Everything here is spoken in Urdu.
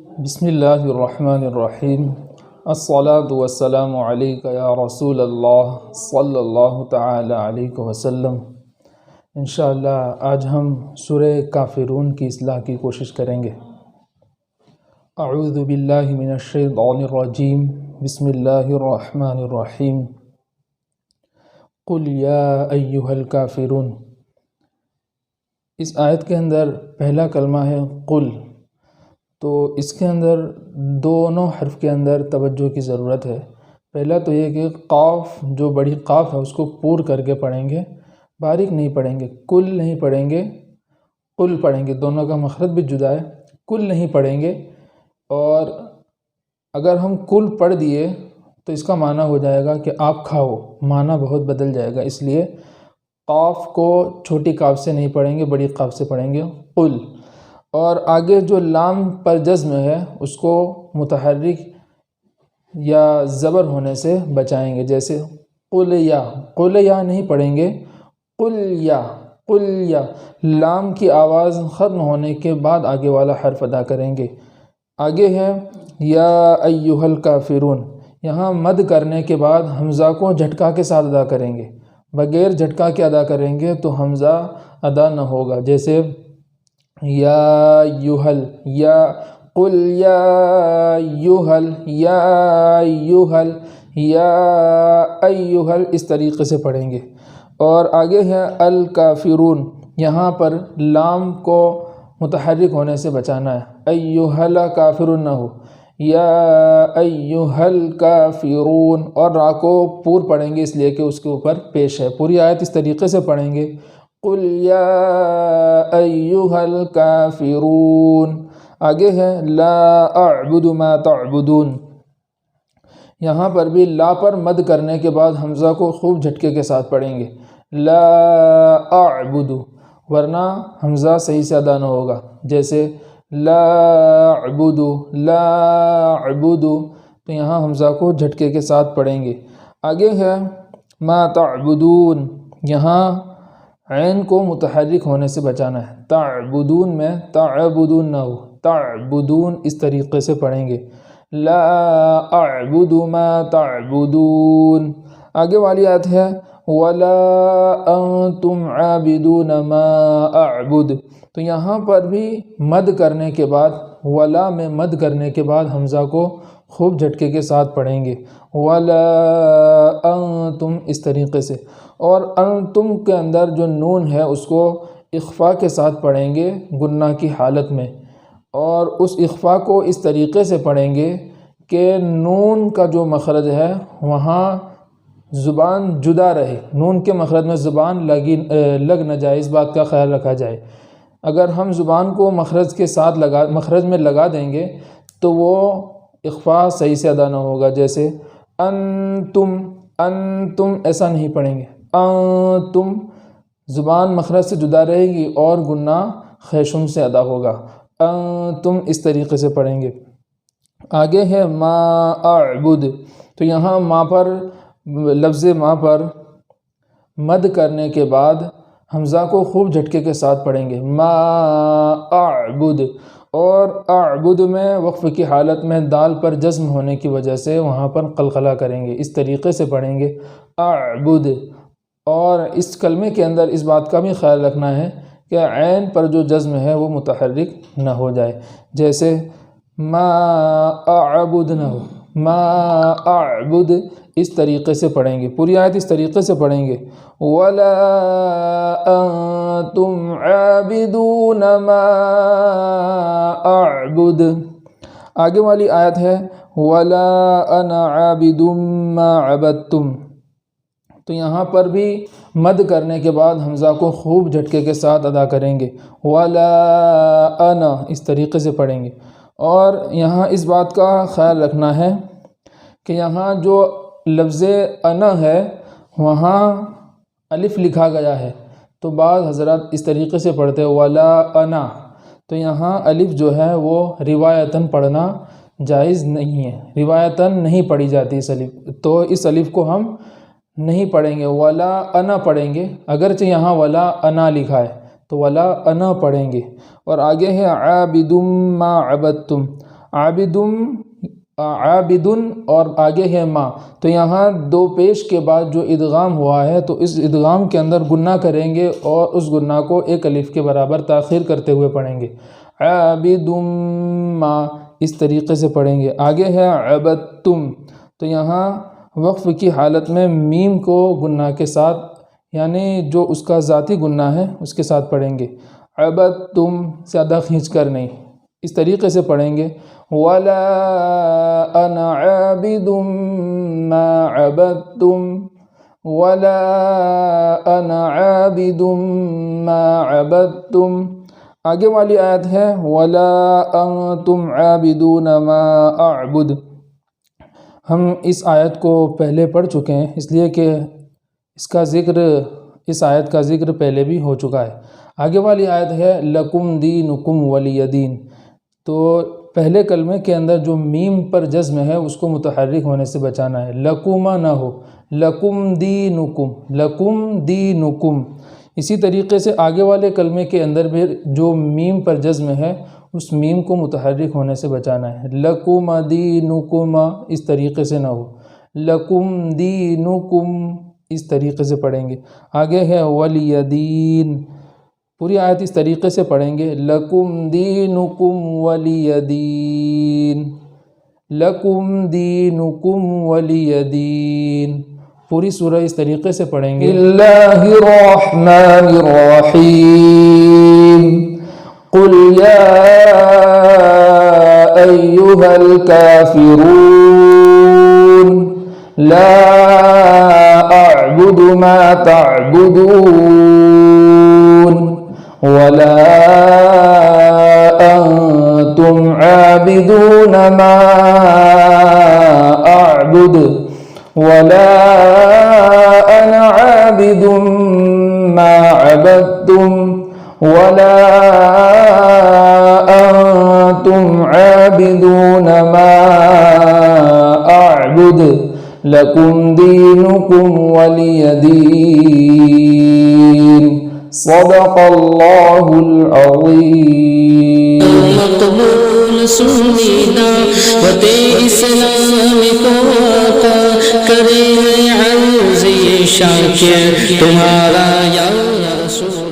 بسم اللہ الرحمن الرحیم الصلاة والسلام علیک یا رسول اللہ صلی اللہ تعالی علیہ وسلم۔ انشاءاللہ آج ہم سورہ کافرون کی اصلاح کی کوشش کریں گے۔ اعوذ باللہ من الشیطان الرجیم، بسم اللہ الرحمن الرحیم۔ قل یا ایہا الکافرون۔ اس آیت کے اندر پہلا کلمہ ہے قل، تو اس کے اندر دونوں حرف کے اندر توجہ کی ضرورت ہے۔ پہلا تو یہ کہ قاف جو بڑی قاف ہے اس کو پور کر کے پڑھیں گے، باریک نہیں پڑھیں گے، کل نہیں پڑھیں گے، قل پڑھیں گے، دونوں کا مخرج بھی جدا ہے، کل نہیں پڑھیں گے۔ اور اگر ہم کل پڑھ دیے تو اس کا معنی ہو جائے گا کہ آپ کھاؤ، معنی بہت بدل جائے گا، اس لیے قاف کو چھوٹی قاف سے نہیں پڑھیں گے، بڑی قاف سے پڑھیں گے قل۔ اور آگے جو لام پر جزم ہے اس کو متحرک یا زبر ہونے سے بچائیں گے، جیسے قل یا نہیں پڑھیں گے، قل یا لام کی آواز ختم ہونے کے بعد آگے والا حرف ادا کریں گے۔ آگے ہے یا ایہا الکافرون، یہاں مد کرنے کے بعد حمزہ کو جھٹکا کے ساتھ ادا کریں گے، بغیر جھٹکا کے ادا کریں گے تو حمزہ ادا نہ ہوگا، جیسے یا ایہل، یا قل یا ایہل، یا ایہل، یا ایہل، اس طریقے سے پڑھیں گے۔ اور آگے ہے الکافرون، یہاں پر لام کو متحرک ہونے سے بچانا ہے، ایہل کافرون نہ ہو، یا ایہل کافرون، اور را کو پور پڑھیں گے اس لیے کہ اس کے اوپر پیش ہے۔ پوری آیت اس طریقے سے پڑھیں گے، قل یا ایہا الکافرون۔ آگے ہے لا اعبد ما تعبدون، یہاں پر بھی لا پر مد کرنے کے بعد حمزہ کو خوب جھٹکے کے ساتھ پڑھیں گے، لا اعبد، ورنہ حمزہ صحیح سے ادا نہ ہوگا، جیسے لا اعبد، لا اعبد، تو یہاں حمزہ کو جھٹکے کے ساتھ پڑھیں گے۔ آگے ہے ما تعبدون، یہاں عین کو متحرک ہونے سے بچانا ہے، تعبدون میں تعبدون نہ ہو، تعبدون اس طریقے سے پڑھیں گے، لا اعبد ما تعبدون۔ آگے والی آیت ہے ولا انتم عابدون ما اعبد، تو یہاں پر بھی مد کرنے کے بعد، ولا میں مد کرنے کے بعد حمزہ کو خوب جھٹکے کے ساتھ پڑھیں گے، ولا انتم اس طریقے سے۔ اور انتم کے اندر جو نون ہے اس کو اخفاء کے ساتھ پڑھیں گے گنہ کی حالت میں، اور اس اخفاء کو اس طریقے سے پڑھیں گے کہ نون کا جو مخرج ہے وہاں زبان جدا رہے، نون کے مخرج میں زبان لگ نہ جائے، اس بات کا خیال رکھا جائے۔ اگر ہم زبان کو مخرج کے ساتھ مخرج میں لگا دیں گے تو وہ اخفاء صحیح سے ادا نہ ہوگا، جیسے انتم ایسا نہیں پڑھیں گے، انتم زبان مخرج سے جدا رہے گی اور گنہ خیشم سے ادا ہوگا، انتم اس طریقے سے پڑھیں گے۔ آگے ہے ما اعبد، تو یہاں ما پر، لفظ ما پر مد کرنے کے بعد حمزہ کو خوب جھٹکے کے ساتھ پڑھیں گے، ما اعبد، اور اعبد میں وقف کی حالت میں دال پر جزم ہونے کی وجہ سے وہاں پر قلقلہ کریں گے، اس طریقے سے پڑھیں گے اعبد۔ اور اس کلمے کے اندر اس بات کا بھی خیال رکھنا ہے کہ عین پر جو جزم ہے وہ متحرک نہ ہو جائے، جیسے ما اعبد نہ ہو، ما اعبد اس طریقے سے پڑھیں گے، پوری آیت اس طریقے سے پڑھیں گے، ولا انتم عابدون ما اعبد۔ آگے والی آیت ہے ولا انا عابد ما عبدتم، تو یہاں پر بھی مد کرنے کے بعد حمزہ کو خوب جھٹکے کے ساتھ ادا کریں گے، ولا انا اس طریقے سے پڑھیں گے۔ اور یہاں اس بات کا خیال رکھنا ہے کہ یہاں جو لفظ انا ہے وہاں الف لکھا گیا ہے، تو بعض حضرات اس طریقے سے پڑھتے ہیں ولا انا، تو یہاں الف جو ہے وہ روایتاً پڑھنا جائز نہیں ہے، روایتاً نہیں پڑھی جاتی اس الف، تو اس الف کو ہم نہیں پڑھیں گے، ولا انا پڑھیں گے، اگرچہ یہاں ولا انا لکھا ہے تو ولا انا پڑھیں گے۔ اور آگے ہے عابد ما عبدتم، عابدن اور آگے ہے ما، تو یہاں دو پیش کے بعد جو ادغام ہوا ہے تو اس ادغام کے اندر گنہ کریں گے اور اس گنہ کو ایک الف کے برابر تاخیر کرتے ہوئے پڑھیں گے. عابدم ما اس طریقے سے پڑھیں گے. آگے ہے عبدتم، تو یہاں وقف کی حالت میں میم کو گنہ کے ساتھ، یعنی جو اس کا ذاتی گنہ ہے اس کے ساتھ پڑھیں گے. عبدتم زیادہ کھینچ کر نہیں، اس طریقے سے پڑھیں گے. ولا انا عابد ما عبدتم، ولا انا عابد ما عبدتم. آگے والی آیت ہے ولا انتم عابدون ما اعبد. ہم اس آیت کو پہلے پڑھ چکے ہیں، اس لیے کہ اس آیت کا ذکر پہلے بھی ہو چکا ہے. آگے والی آیت ہے لکم دینکم ولی دین. تو پہلے کلمے کے اندر جو میم پر جزم ہے اس کو متحرک ہونے سے بچانا ہے، لکما نہ ہو، لکم دینکم، لکم دینکم. اسی طریقے سے آگے والے کلمے کے اندر بھی جو میم پر جزم ہے اس میم کو متحرک ہونے سے بچانا ہے، لکم دینکم اس طریقے سے نہ ہو، لکم دینکم اس طریقے سے پڑھیں گے. آگے ہے ولی دین، پوری آیت اس طریقے سے پڑھیں گے، لکم دینکم ولی دین، لکم دینکم ولی دین. پوری سورہ اس طریقے سے پڑھیں گے. اللہ الرحمن الرحیم قل یا ایہا الکافرون لا اعبد ما تعبدون ولا انتم عابدون ما اعبد ولا انا عابد ما عبدتم ولا انتم عابدون ما اعبد لکم دینکم ولی دین. صدق اللہ العظیم. مقبول سنی دعوت اسلام کو آقا کرے عرض یہ شاکر تمہارا یا رسول